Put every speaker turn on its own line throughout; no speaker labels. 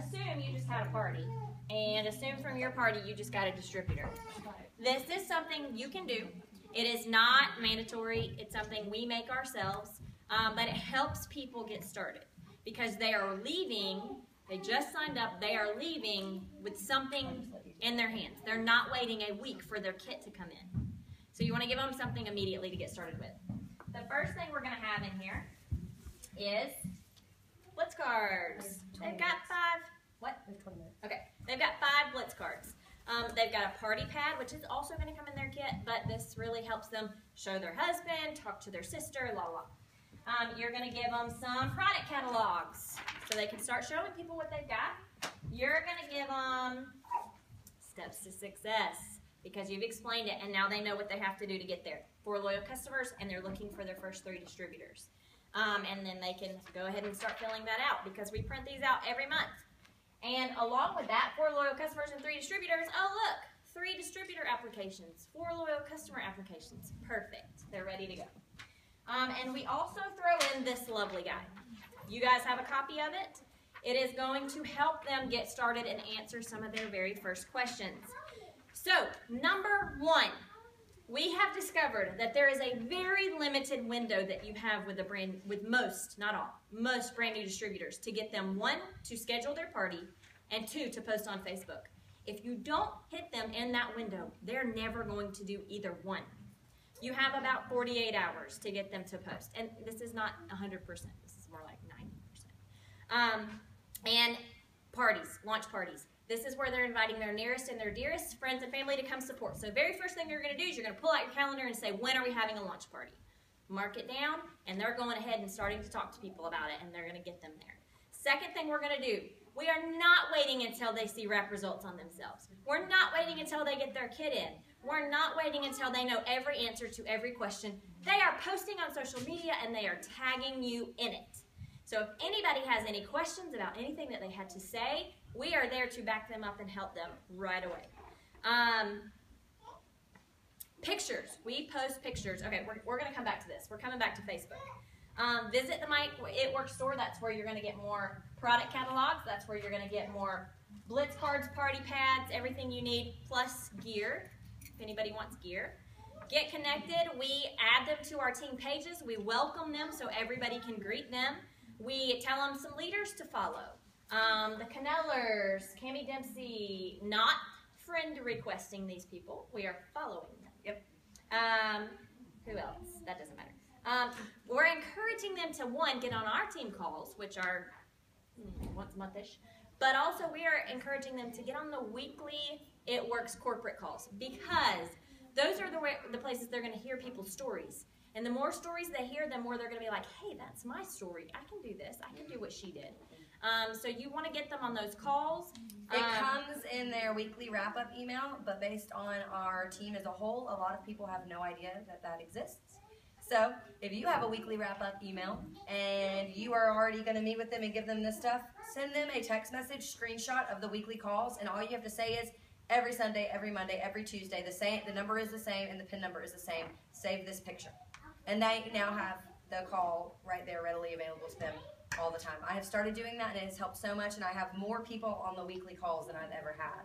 assume you just had a party, and assume from your party you just got a distributor. This is something you can do. It is not mandatory. It's something we make ourselves, but it helps people get started because they are leaving. They just signed up. They are leaving with something in their hands. They're not waiting a week for their kit to come in. So you want to give them something immediately to get started with. The first thing we're going to have in here is Blitz cards. They've got 5. What? Okay. They've got 5 Blitz cards. They've got a party pad, which is also going to come in their kit, but this really helps them show their husband, talk to their sister, la la. You're going to give them some product catalogs so they can start showing people what they've got. You're going to give them steps to success because you've explained it and now they know what they have to do to get there. 4 loyal customers and they're looking for their first 3 distributors. And then they can go ahead and start filling that out because we print these out every month. And along with that, 4 loyal customers and 3 distributors. Oh look, 3 distributor applications, 4 loyal customer applications. Perfect. They're ready to go. And we also throw in this lovely guide. You guys have a copy of it. It is going to help them get started and answer some of their very first questions. So, number 1, we have discovered that there is a very limited window that you have with most, not all, most brand new distributors to get them 1, to schedule their party, and 2, to post on Facebook. If you don't hit them in that window, they're never going to do either one. You have about 48 hours to get them to post. And this is not 100%. This is more like 90%. And parties, launch parties. This is where they're inviting their nearest and their dearest friends and family to come support. So very first thing you're going to do is you're going to pull out your calendar and say, when are we having a launch party? Mark it down, and they're going ahead and starting to talk to people about it, and they're going to get them there. Second thing we're going to do, we are not waiting until they see rep results on themselves. We're not waiting until they get their kit in. We're not waiting until they know every answer to every question. They are posting on social media, and they are tagging you in it. So if anybody has any questions about anything that they had to say, we are there to back them up and help them right away. Pictures. We post pictures. Okay, we're going to come back to this. We're coming back to Facebook. Visit the Mike It Works store. That's where you're going to get more product catalogs. That's where you're going to get more Blitz cards, party pads, everything you need, plus gear, if anybody wants gear. Get connected. We add them to our team pages. We welcome them so everybody can greet them. We tell them some leaders to follow. The Canellers, Cami Dempsey, not friend requesting these people. We are following them. Yep. Who else? That doesn't matter. We're encouraging them to, 1, get on our team calls, which are once a month-ish, but also we are encouraging them to get on the weekly It Works corporate calls because those are the places they're going to hear people's stories. And the more stories they hear, the more they're going to be like, hey, that's my story. I can do this. I can do what she did. So you want to get them on those calls.
It comes in their weekly wrap-up email, but based on our team as a whole, a lot of people have no idea that that exists. So if you have a weekly wrap-up email and you are already going to meet with them and give them this stuff, send them a text message screenshot of the weekly calls, and all you have to say is, every Sunday, every Monday, every Tuesday, the number is the same and the PIN number is the same. Save this picture. And they now have the call right there readily available to them all the time. I have started doing that, and it has helped so much, and I have more people on the weekly calls than I've ever had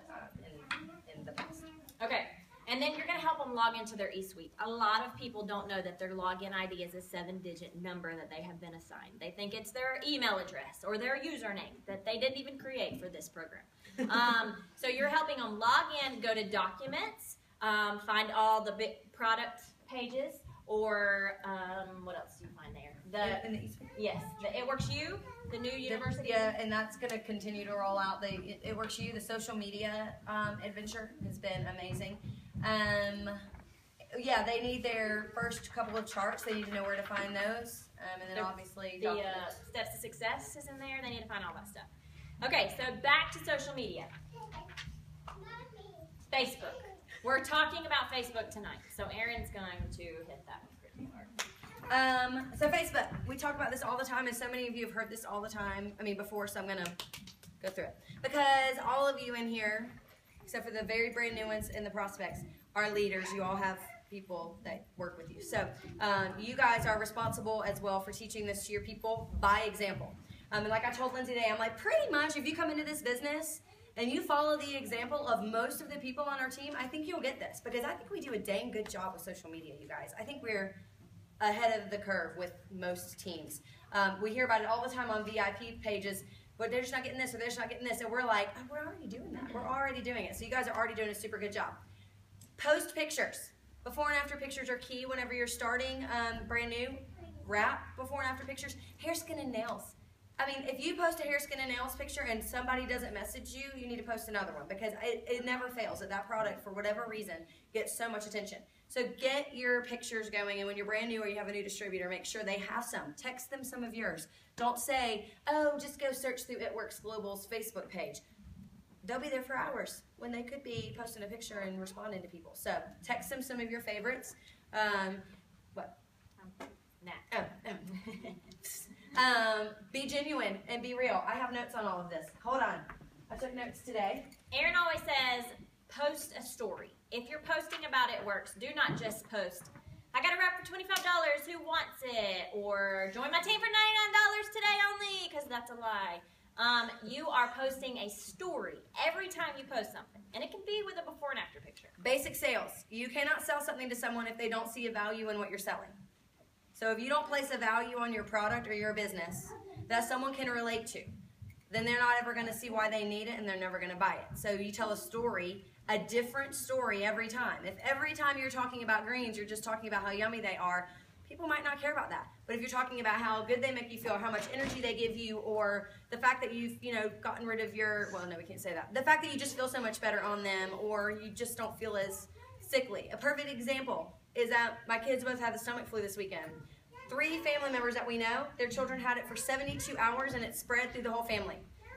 in the past.
Okay, and then you're going to help them log into their eSuite. A lot of people don't know that their login ID is a 7-digit number that they have been assigned. They think it's their email address or their username that they didn't even create for this program. So you're helping them log in, go to Documents, find all the big product pages, or what else do you find there?
In the eSuite.
Yes, the It Works You, the new university.
Yeah, and that's going to continue to roll out. It Works You, the social media adventure has been amazing. Yeah, they need their first couple of charts. They need to know where to find those, and then obviously
the steps to success is in there. They need to find all that stuff. Okay, so back to social media. Facebook. We're talking about Facebook tonight, so Erin's going to hit that one pretty hard.
So Facebook, we talk about this all the time, and so many of you have heard this all the time. I mean, before, so I'm going to go through it. Because all of you in here, except for the very brand new ones and the prospects, are leaders. You all have people that work with you. So you guys are responsible as well for teaching this to your people by example. And like I told Lindsay today, I'm like, pretty much if you come into this business and you follow the example of most of the people on our team, I think you'll get this. Because I think we do a dang good job with social media, you guys. I think we're ahead of the curve with most teams. We hear about it all the time on VIP pages, but they're just not getting this or they're just not getting this. And we're like, oh, we're already doing that. We're already doing it. So you guys are already doing a super good job. Post pictures. Before and after pictures are key whenever you're starting brand new. Wrap before and after pictures. Hair, skin, and nails. I mean, if you post a hair, skin, and nails picture and somebody doesn't message you, you need to post another one because it never fails that product, for whatever reason, gets so much attention. So get your pictures going, and when you're brand new or you have a new distributor, make sure they have some. Text them some of yours. Don't say, oh, just go search through It Works Global's Facebook page. They'll be there for hours when they could be posting a picture and responding to people. So text them some of your favorites. What?
Nah.
Be genuine and be real. I have notes on all of this. Hold on. I took notes today.
Aaron always says, post a story. If you're posting about It Works, do not just post, I got a wrap for $25, who wants it? Or join my team for $99 today only, because that's a lie. You are posting a story every time you post something. And it can be with a before and after picture.
Basic sales. You cannot sell something to someone if they don't see a value in what you're selling. So if you don't place a value on your product or your business that someone can relate to, then they're not ever going to see why they need it and they're never going to buy it. So you tell a story, a different story every time. If every time you're talking about greens, you're just talking about how yummy they are, people might not care about that. But if you're talking about how good they make you feel, how much energy they give you, or the fact that you've, gotten rid of your, well, no, we can't say that. The fact that you just feel so much better on them, or you just don't feel as sickly. A perfect example is that my kids both had the stomach flu this weekend. 3 family members that we know, their children had it for 72 hours and it spread through the whole family.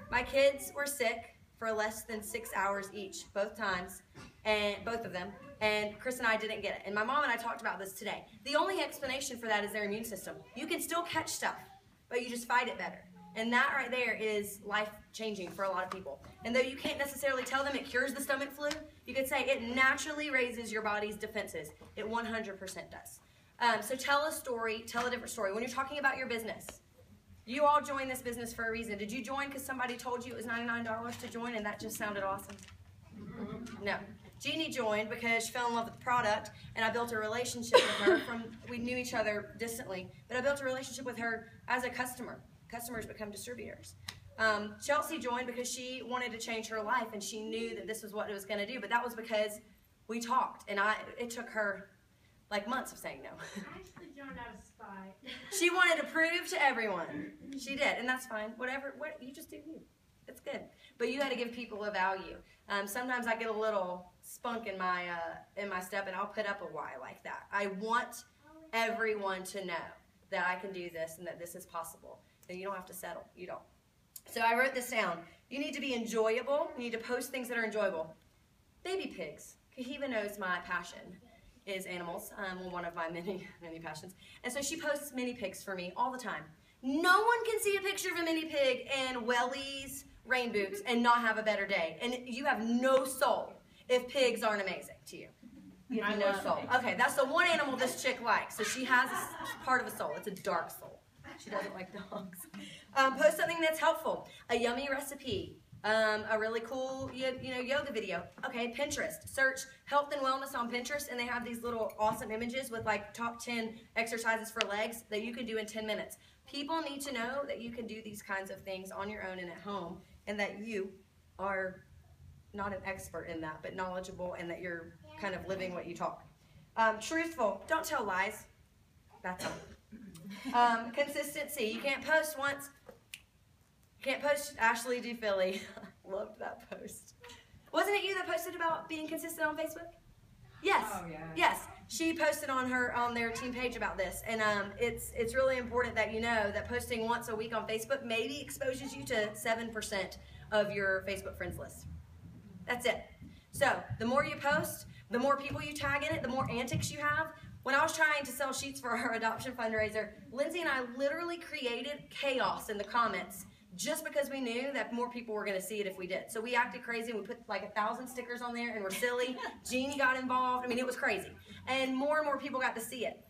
My kids were sick for less than 6 hours each, both times, and both of them, and Chris and I didn't get it. And my mom and I talked about this today. The only explanation for that is their immune system. You can still catch stuff, but you just fight it better. And that right there is life-changing for a lot of people. And though you can't necessarily tell them it cures the stomach flu, you could say it naturally raises your body's defenses. It 100% does. So tell a story, tell a different story. When you're talking about your business, you all joined this business for a reason. Did you join because somebody told you it was $99 to join and that just sounded awesome? No. Jeannie joined because she fell in love with the product, and I built a relationship with her. We knew each other distantly, but I built a relationship with her as a customer. Customers become distributors. Chelsea joined because she wanted to change her life, and she knew that this was what it was going to do, but that was because we talked, and it took her like months of saying no.
I actually joined out of spite.
She wanted to prove to everyone. She did, and that's fine. Whatever, you just do you. It's good. But you got to give people a value. Sometimes I get a little spunk in my step, and I'll put up a why like that. I want everyone to know that I can do this and that this is possible. And you don't have to settle. You don't. So I wrote this down. You need to be enjoyable. You need to post things that are enjoyable. Baby pigs. Kahiva knows my passion is animals, one of my many passions. And so she posts mini pigs for me all the time. No one can see a picture of a mini pig in wellies, rain boots, and not have a better day. And you have no soul if pigs aren't amazing to you. You have no soul. Okay, that's the one animal this chick likes. So she has a part of a soul. It's a dark soul. She doesn't like dogs. Post something that's helpful. A yummy recipe. A really cool yoga video. Okay, Pinterest. Search health and wellness on Pinterest, and they have these little awesome images with like top 10 exercises for legs that you can do in 10 minutes. People need to know that you can do these kinds of things on your own and at home, and that you are not an expert in that, but knowledgeable, and that you're kind of living what you talk. Truthful. Don't tell lies. That's all. Consistency. You can't post once. Can't post Ashley DePhilly. Loved that post. Wasn't it you that posted about being consistent on Facebook? Yes.
Oh, yeah.
Yes. She posted on their team page about this, and it's really important that you know that posting once a week on Facebook maybe exposes you to 7% of your Facebook friends list. That's it. So the more you post, the more people you tag in it, the more antics you have. When I was trying to sell sheets for our adoption fundraiser, Lindsay and I literally created chaos in the comments just because we knew that more people were going to see it if we did. So we acted crazy. We put like 1,000 stickers on there and we're silly. Jeannie got involved. I mean, it was crazy. And more people got to see it.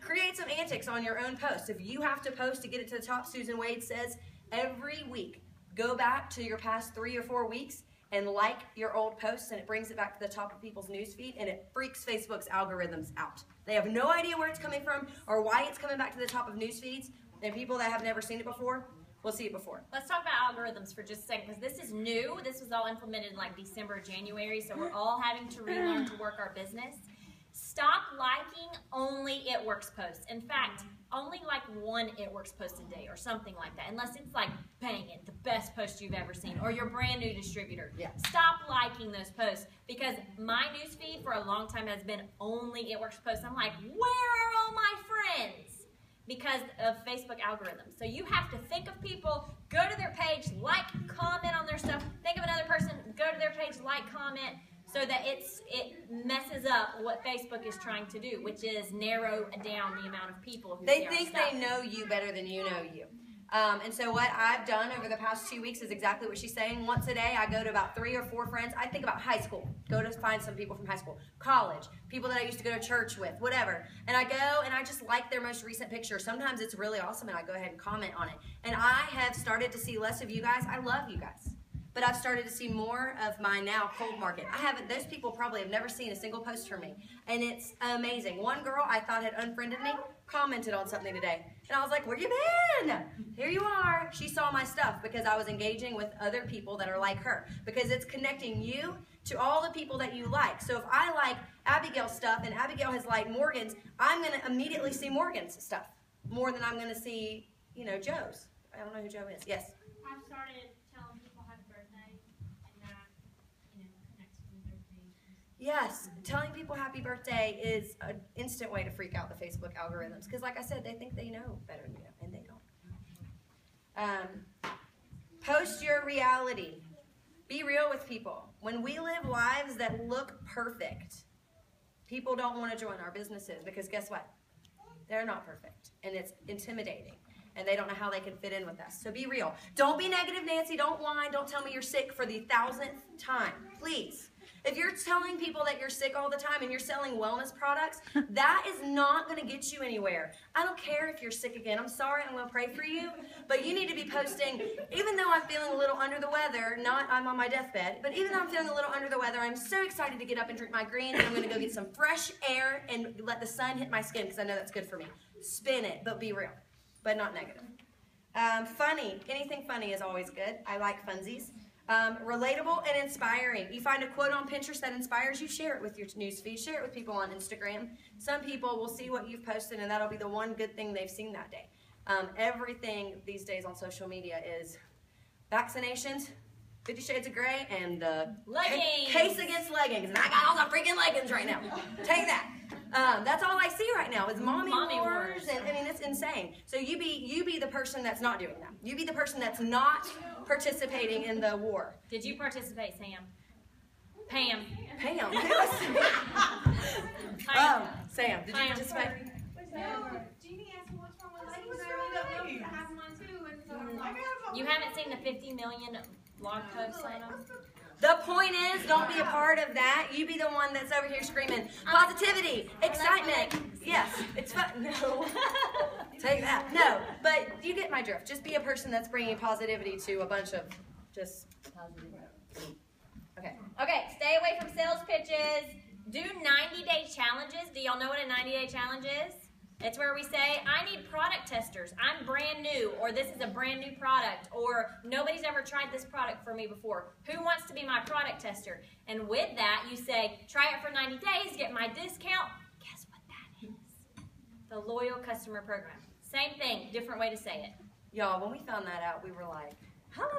Create some antics on your own post. If you have to post to get it to the top, Susan Wade says, Every week, go back to your past 3 or 4 weeks and like your old posts, and it brings it back to the top of people's newsfeed, and it freaks Facebook's algorithms out. They have no idea where it's coming from or why it's coming back to the top of newsfeeds, and people that have never seen it before will see it before.
Let's talk about algorithms for just a second, because this is new. This was all implemented in like December, January, so we're all having to relearn to work our business. Stop liking only It Works posts. In fact, only like one It Works post a day or something like that, unless it's like banging, the best post you've ever seen, or your brand new distributor.
Yeah.
Stop liking those posts, because my newsfeed for a long time has been only It Works posts. I'm like, where are all my friends? Because of Facebook algorithms. So you have to think of people, go to their page, like, comment on their stuff. Think of another person, go to their page, like, comment, so that it messes up what Facebook is trying to do, which is narrow down the amount of people who
They
see our
think
stuff.
they know you better than you know you. And so what I've done over the past 2 weeks is exactly what she's saying. Once a day, I go to about 3 or 4 friends. I think about high school. Go to find some people from high school. College. People that I used to go to church with. Whatever. And I go and I just like their most recent picture. Sometimes it's really awesome and I go ahead and comment on it. And I have started to see less of you guys. I love you guys. But I've started to see more of my now cold market. Those people probably have never seen a single post from me. And it's amazing. One girl I thought had unfriended me commented on something today. And I was like, where you been? Here you are. She saw my stuff because I was engaging with other people that are like her. Because it's connecting you to all the people that you like. So if I like Abigail's stuff and Abigail has liked Morgan's, I'm going to immediately see Morgan's stuff more than I'm going to see, Joe's. I don't know who Joe is. Yes?
I've started telling people happy birthday, and that, connects with their page.
Yes, telling people happy birthday is an instant way to freak out the Facebook algorithms. Because like I said, they think they know better than you, and they don't. Post your reality. Be real with people. When we live lives that look perfect, people don't want to join our businesses because guess what? They're not perfect, and it's intimidating. And they don't know how they can fit in with us. So be real. Don't be negative, Nancy. Don't whine. Don't tell me you're sick for the 1000th time. Please. If you're telling people that you're sick all the time and you're selling wellness products, that is not going to get you anywhere. I don't care if you're sick again. I'm sorry. I'm going to pray for you. But you need to be posting, even though I'm feeling a little under the weather, I'm on my deathbed, but even though I'm feeling a little under the weather, I'm so excited to get up and drink my green, and I'm going to go get some fresh air and let the sun hit my skin because I know that's good for me. Spin it, but be real. But not negative. Funny. Anything funny is always good. I like funsies. Relatable and inspiring. You find a quote on Pinterest that inspires you, share it with your newsfeed. Share it with people on Instagram. Some people will see what you've posted, and that'll be the one good thing they've seen that day. Everything these days on social media is vaccinations, 50 Shades of Grey, and
leggings.
Case against leggings. And I got all the freaking leggings right now. Take that. That's all I see right now is mommy wars, and I mean it's insane. So you be the person that's not doing that. You be the person that's not participating in the war.
Did you participate, Sam? Pam.
Pam, who is Sam? Did you participate?
No, Jeannie asked me what's wrong with leggings, and I really don't know I have mine too, and so I'm like,
You haven't seen the 50 million blog posts on them?
The point is, don't be a part of that. You be the one that's over here screaming positivity, excitement. Yes, it's fun. No, take that. No, but you get my drift. Just be a person that's bringing positivity to a bunch of just positive. Okay.
Okay, stay away from sales pitches. Do 90-day challenges. Do y'all know what a 90-day challenge is? It's where we say, I need product testers. I'm brand new, or this is a brand new product, or nobody's ever tried this product for me before. Who wants to be my product tester? And with that, you say, try it for 90 days, get my discount. Guess what that is? The Loyal Customer Program. Same thing, different way to say it.
Y'all, when we found that out, we were like, hallelujah.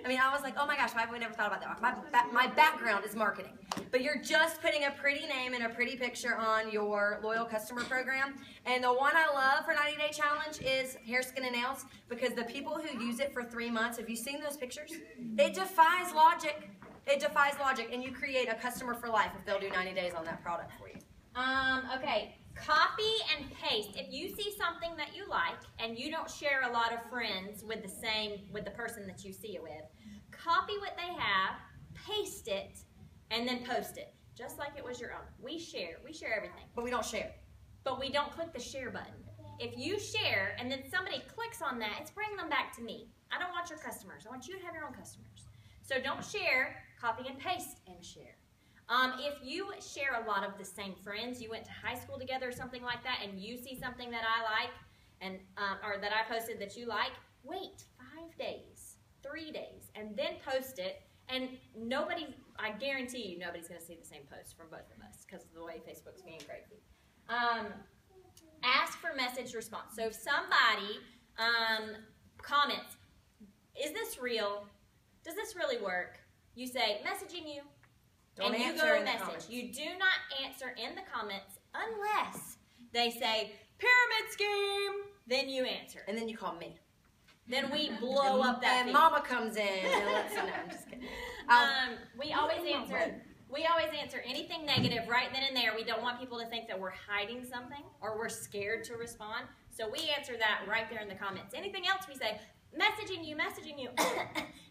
I mean, I was like, oh my gosh, why have we never thought about that? My background is marketing. But you're just putting a pretty name and a pretty picture on your Loyal Customer Program. And the one I love for 90-day challenge is hair, skin, and nails, because the people who use it for 3 months, have you seen those pictures? It defies logic. It defies logic, and you create a customer for life if they'll do 90 days on that product for you.
Okay, copy and paste. If you see something that you like and you don't share a lot of friends with the person that you see it with, copy what they have, paste it, and then post it, just like it was your own. We share everything.
But we don't share.
But we don't click the share button. if you share and then somebody clicks on that, it's bringing them back to me. I don't want your customers. I want you to have your own customers. So don't share, copy and paste and share. If you share a lot of the same friends, you went to high school together or something like that, and you see something that I like, and or that I posted that you like, wait 5 days, 3 days, and then post it. And I guarantee you, nobody's going to see the same post from both of us because of the way Facebook's being crazy. Ask for message response. So if somebody comments, is this real? Does this really work? You say, messaging you.
Don't
and you
answer
go
in the
message.
comments.
You do not answer in the comments unless they say, pyramid scheme. Then you answer.
And then you call me.
Then we blow up that
And
feed.
Mama comes in and lets you know. I'm just kidding.
We always answer anything negative right then and there. We don't want people to think that we're hiding something or we're scared to respond. So we answer that right there in the comments. Anything else we say, messaging you.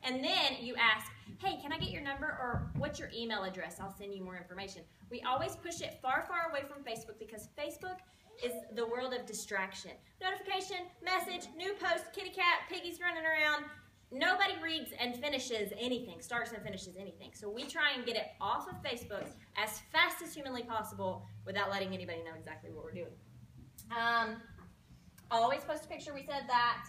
And then you ask, hey, can I get your number or what's your email address? I'll send you more information. We always push it far, far away from Facebook because Facebook is the world of distraction. Notification, message, new post, kitty cat, piggies running around. Nobody reads and finishes anything, starts and finishes anything. So we try and get it off of Facebook as fast as humanly possible without letting anybody know exactly what we're doing. Always post a picture, we said that.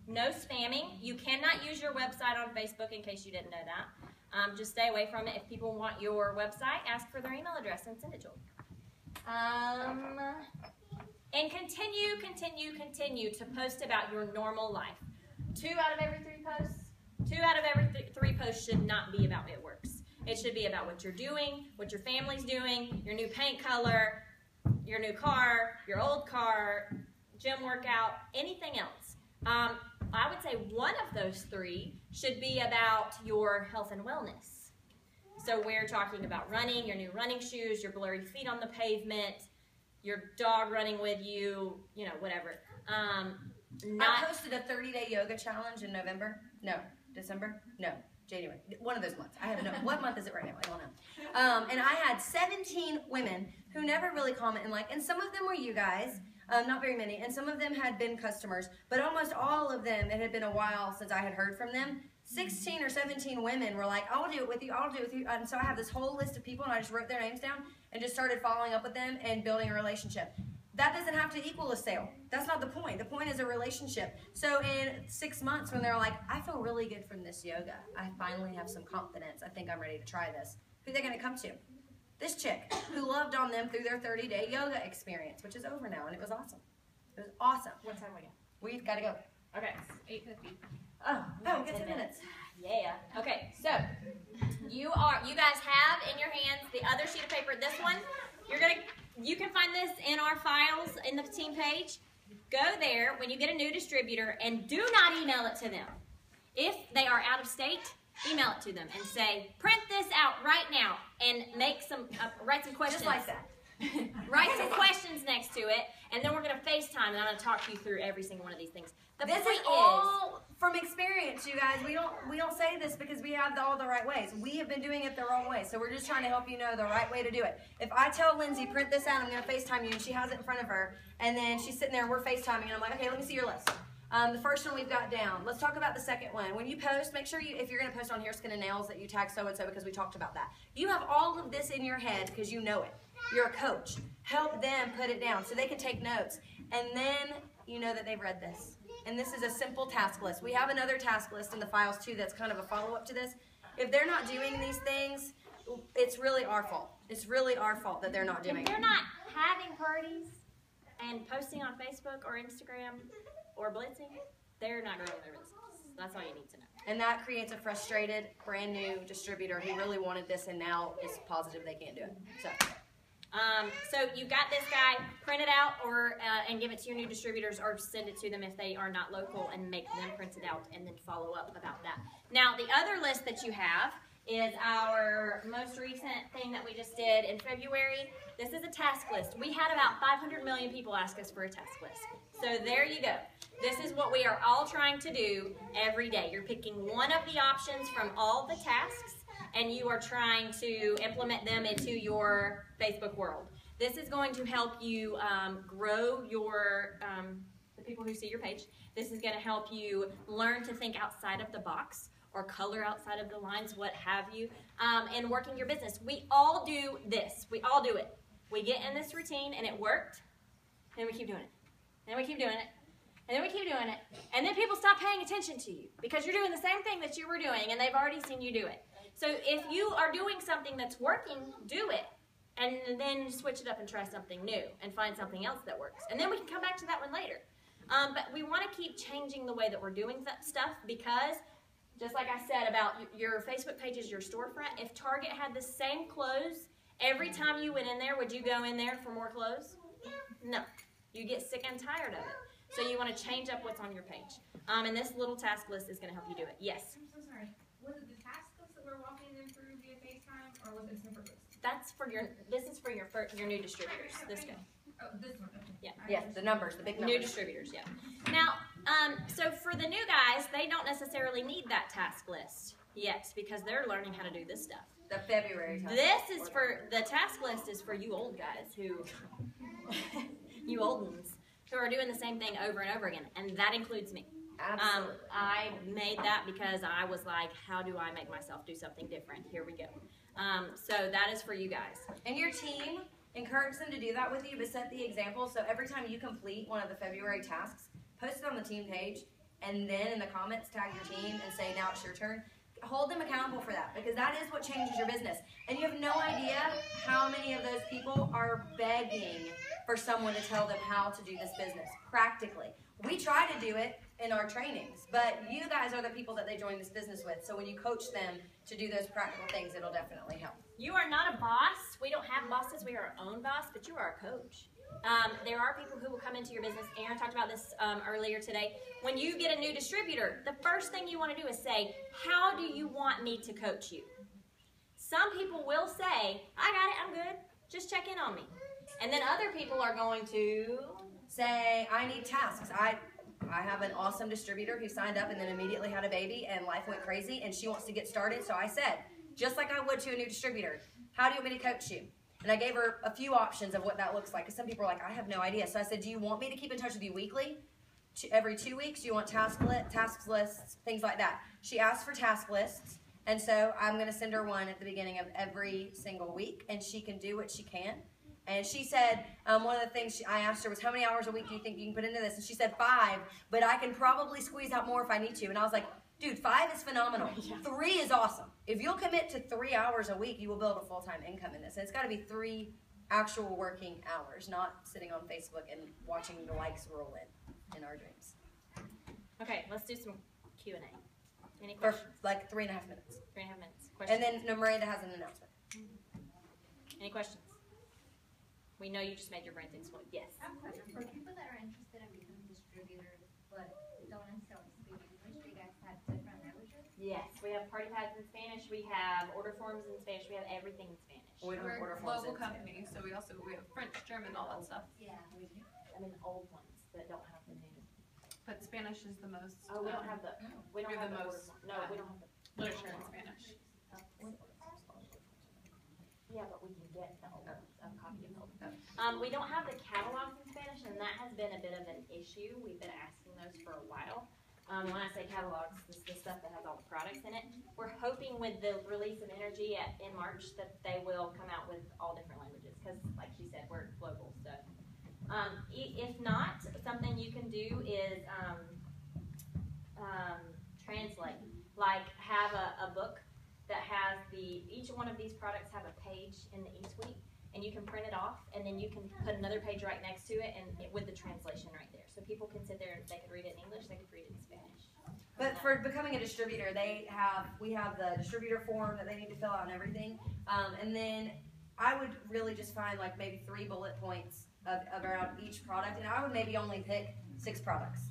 No spamming. You cannot use your website on Facebook in case you didn't know that. Just stay away from it. If people want your website, ask for their email address and send it to them. And continue to post about your normal life. 2 out of every 3 posts, 2 out of every 3 posts should not be about It Works. It should be about what you're doing, what your family's doing, your new paint color, your new car, your old car, gym workout, anything else. I would say one of those 3 should be about your health and wellness. So we're talking about running, your new running shoes, your blurry feet on the pavement, your dog running with you, you know, whatever.
I posted a 30-day yoga challenge in November. No. December? No. January. One of those months. I don't know. What month is it right now? I don't know. And I had 17 women who never really comment and like, and some of them were you guys. Not very many, and some of them had been customers, but almost all of them, it had been a while since I had heard from them. 16 or 17 women were like, I'll do it with you, I'll do it with you. And so I have this whole list of people, and I just wrote their names down and just started following up with them and building a relationship. That doesn't have to equal a sale. That's not the point. The point is a relationship. So in 6 months, when they're like, I feel really good from this yoga. I finally have some confidence. I think I'm ready to try this. Who are they going to come to? This chick who loved on them through their 30-day yoga experience, which is over now, and it was awesome. It was awesome.
What time we got?
We've got to go.
Okay.
8:50.
Oh, we get 10 minutes.
Yeah. Okay, so you guys have in your hands the other sheet of paper. This one, you can find this in our files in the team page. Go there when you get a new distributor and do not email it to them. If they are out of state, email it to them and say, print this out right now and make some, write some questions.
Just like that.
Write some questions next to it, and then we're going to FaceTime, and I'm going to talk you through every single one of these things.
This is all from experience, you guys. We don't say this because we have all the right ways. We have been doing it the wrong way, so we're just trying to help you know the right way to do it. If I tell Lindsay, print this out, I'm going to FaceTime you, and she has it in front of her, and then she's sitting there, and we're FaceTiming, and I'm like, okay, let me see your list. The first one we've got down. Let's talk about the second one. When you post, make sure if you're going to post on Hair, Skin, and Nails that you tag so-and-so because we talked about that. You have all of this in your head because you know it. You're a coach. Help them put it down so they can take notes. And then you know that they've read this. And this is a simple task list. We have another task list in the files too that's kind of a follow-up to this. If they're not doing these things, it's really our fault. It's really our fault that they're not doing it.
If they're not having parties and posting on Facebook or Instagram or blitzing, they're not growing their business. That's all you need to know.
And that creates a frustrated, brand new distributor who really wanted this and now is positive they can't do it.
So you got this guy, print it out or and give it to your new distributors or send it to them if they are not local and make them print it out and then follow up about that. Now the other list that you have is our most recent thing that we just did in February. This is a task list. We had about 500 million people ask us for a task list. So there you go. This is what we are all trying to do every day. You're picking one of the options from all the tasks and you are trying to implement them into your Facebook world. This is going to help you grow your, the people who see your page. This is going to help you learn to think outside of the box or color outside of the lines, what have you, and working your business. We all do this. We all do it. We get in this routine and it worked, and we keep doing it. And we keep doing it. And then we keep doing it. And then people stop paying attention to you because you're doing the same thing that you were doing and they've already seen you do it. So if you are doing something that's working, do it. And then switch it up and try something new and find something else that works. And then we can come back to that one later. But we want to keep changing the way that we're doing stuff because, just like I said about your Facebook page is your storefront, if Target had the same clothes every time you went in there, would you go in there for more clothes? No. You get sick and tired of it. So you want to change up what's on your page. And this little task list is going to help you do it. Yes?
I'm so sorry. Was it the task list that we're walking them through via FaceTime, or was it a separate list?
That's for this is for your new distributors. This guy.
Oh, this one. Okay.
Yeah.
Yes, the numbers, the big numbers.
New distributors, yeah. Now, so for the new guys, they don't necessarily need that task list yet because they're learning how to do this stuff.
The February task
This
list.
is for, the task list is for you old guys who, you old ones, who are doing the same thing over and over again, and that includes me.
Absolutely.
I made that because I was like, how do I make myself do something different? Here we go. So that is for you guys.
And your team, encourage them to do that with you, but set the example. So every time you complete one of the February tasks, post it on the team page, and then in the comments, tag your team and say, now it's your turn. Hold them accountable for that because that is what changes your business. And you have no idea how many of those people are begging for someone to tell them how to do this business practically. We try to do it in our trainings, but you guys are the people that they join this business with. So when you coach them to do those practical things, it'll definitely help.
You are not a boss. We don't have bosses. We are our own boss, but you are a coach. There are people who will come into your business. Aaron talked about this earlier today. When you get a new distributor, the first thing you want to do is say, how do you want me to coach you? Some people will say, I got it, I'm good. Just check in on me. And then other people are going to
say, I need tasks. I have an awesome distributor who signed up and then immediately had a baby and life went crazy and she wants to get started. So I said, just like I would to a new distributor, how do you want me to coach you? And I gave her a few options of what that looks like because some people are like, I have no idea. So I said, do you want me to keep in touch with you weekly? Every 2 weeks? Do you want task lists, things like that? She asked for task lists. And so I'm going to send her one at the beginning of every single week and she can do what she can. And she said, one of the things I asked her was, how many hours a week do you think you can put into this? And she said 5, but I can probably squeeze out more if I need to. And I was like, dude, 5 is phenomenal. 3 is awesome. If you'll commit to 3 hours a week, you will build a full-time income in this. And it's got to be 3 actual working hours, not sitting on Facebook and watching the likes roll in our dreams.
Okay, let's do some Q&A. Any
For
questions?
like 3.5 minutes.
3.5 minutes. Questions?
And then Miranda has an announcement.
Any questions? We know you just made your brains explode. Yes.
I have a question. For people that are interested in becoming distributors but don't necessarily speak English, do you guys have different languages?
Yes, we have party pads in Spanish. We have order forms in Spanish. We have everything in Spanish.
We don't
We're
order
a
forms
global
in
company, so we have French, German, all that stuff.
Yeah, we do.
I mean, old ones that don't have the new.
But Spanish is the most.
Oh, we don't have the. We don't
we have
have
the
the order
most,
form. No, we don't have the.
literature in Spanish.
Yeah, but we can get the old ones, a copy of the old ones. We don't have the catalogs in Spanish, and that has been a bit of an issue. We've been asking those for a while. When I say catalogs, this is the stuff that has all the products in it. We're hoping with the release of Energy in March that they will come out with all different languages, because like she said, we're global. So, if not, something you can do is translate. Like have a book that has each one of these products have a page in the e-suite, and you can print it off, and then you can put another page right next to it, and with the translation right there. So people can sit there and they could read it in English, they could read it in Spanish.
But for becoming a distributor, we have the distributor form that they need to fill out and everything. And then I would really just find like maybe 3 bullet points of around each product, and I would maybe only pick 6 products,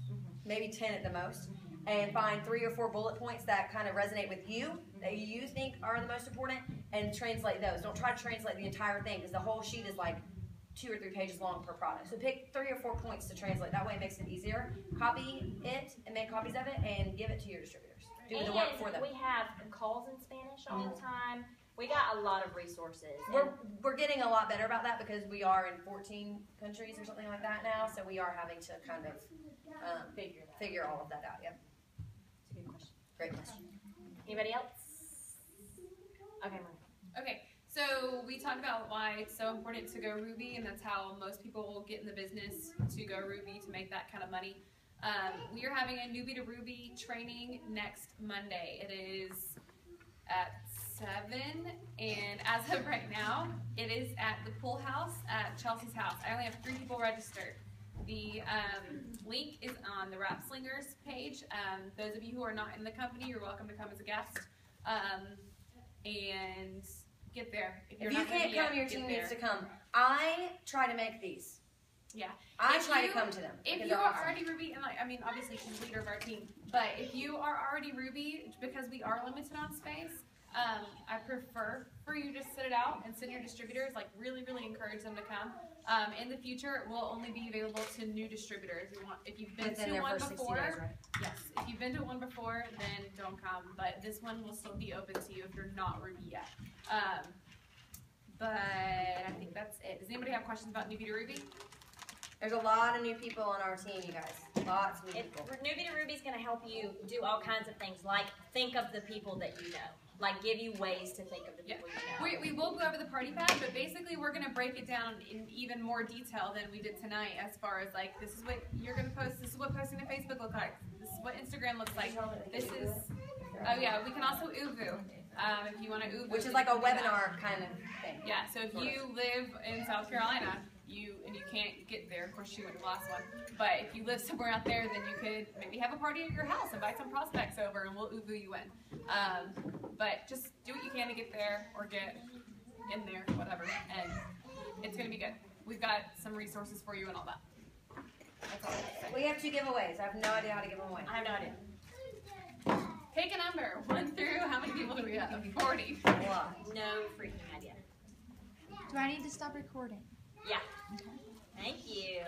maybe 10 at the most, and find 3 or 4 bullet points that kind of resonate with you, that you think are the most important, and translate those. Don't try to translate the entire thing because the whole sheet is like 2 or 3 pages long per product. So pick 3 or 4 points to translate. That way it makes it easier. Copy it and make copies of it and give it to your distributors. Do the work for them.
We have calls in Spanish all the time. We got a lot of resources.
We're getting a lot better about that because we are in 14 countries or something like that now, so we are having to kind of figure all of that out. Yep.
It's a good question.
Great question.
Anybody else? Okay, Maria.
Okay, so we talked about why it's so important to go Ruby, and that's how most people will get in the business to go Ruby to make that kind of money. We are having a newbie to Ruby training next Monday. It is at 7, and as of right now, it is at the pool house at Chelsea's house. I only have 3 people registered. The link is on the Rap Slingers page. Those of you who are not in the company, you're welcome to come as a guest and get there.
If you can't come, your team needs to come. I try to make these.
Yeah.
I try to come to them.
If you are already Ruby, and I mean, obviously she's leader of our team, but if you are already Ruby, because we are limited on space, I prefer for you to sit it out and send your distributors, like really, really encourage them to come. In the future, it will only be available to new distributors. If you've been to one before,
right?
yes, if you've been to one before, then don't come, but this one will still be open to you if you're not Ruby yet. But I think that's it. Does anybody have questions about newbie to Ruby?
There's a lot of new people on our team, you guys. Lots of new people.
Newbie to Ruby is going to help you do all kinds of things, like think of the people that you know. Like give you ways to think of the people you know.
We will go over the party pack, but basically we're going to break it down in even more detail than we did tonight, as far as like, this is what you're going to post, this is what posting to Facebook looks like, this is what Instagram looks like, this is, oh yeah, we can also Uvu, if you want to Uvu.
Which is like a webinar kind of thing.
Yeah, so if you live in South Carolina, and you can't get there, of course she went to the last one, but if you live somewhere out there, then you could maybe have a party at your house, invite some prospects over, and we'll Uvu you in. But just do what you can to get there, or get in there, whatever, and it's going to be good. We've got some resources for you and all that. That's all I have to say.
We have 2 giveaways. I have no idea how to give them away.
I have no idea.
Pick a number, 1 through, how many people do we have? 40.
A lot.
No freaking idea.
Do I need to stop recording?
Yeah. Thank you.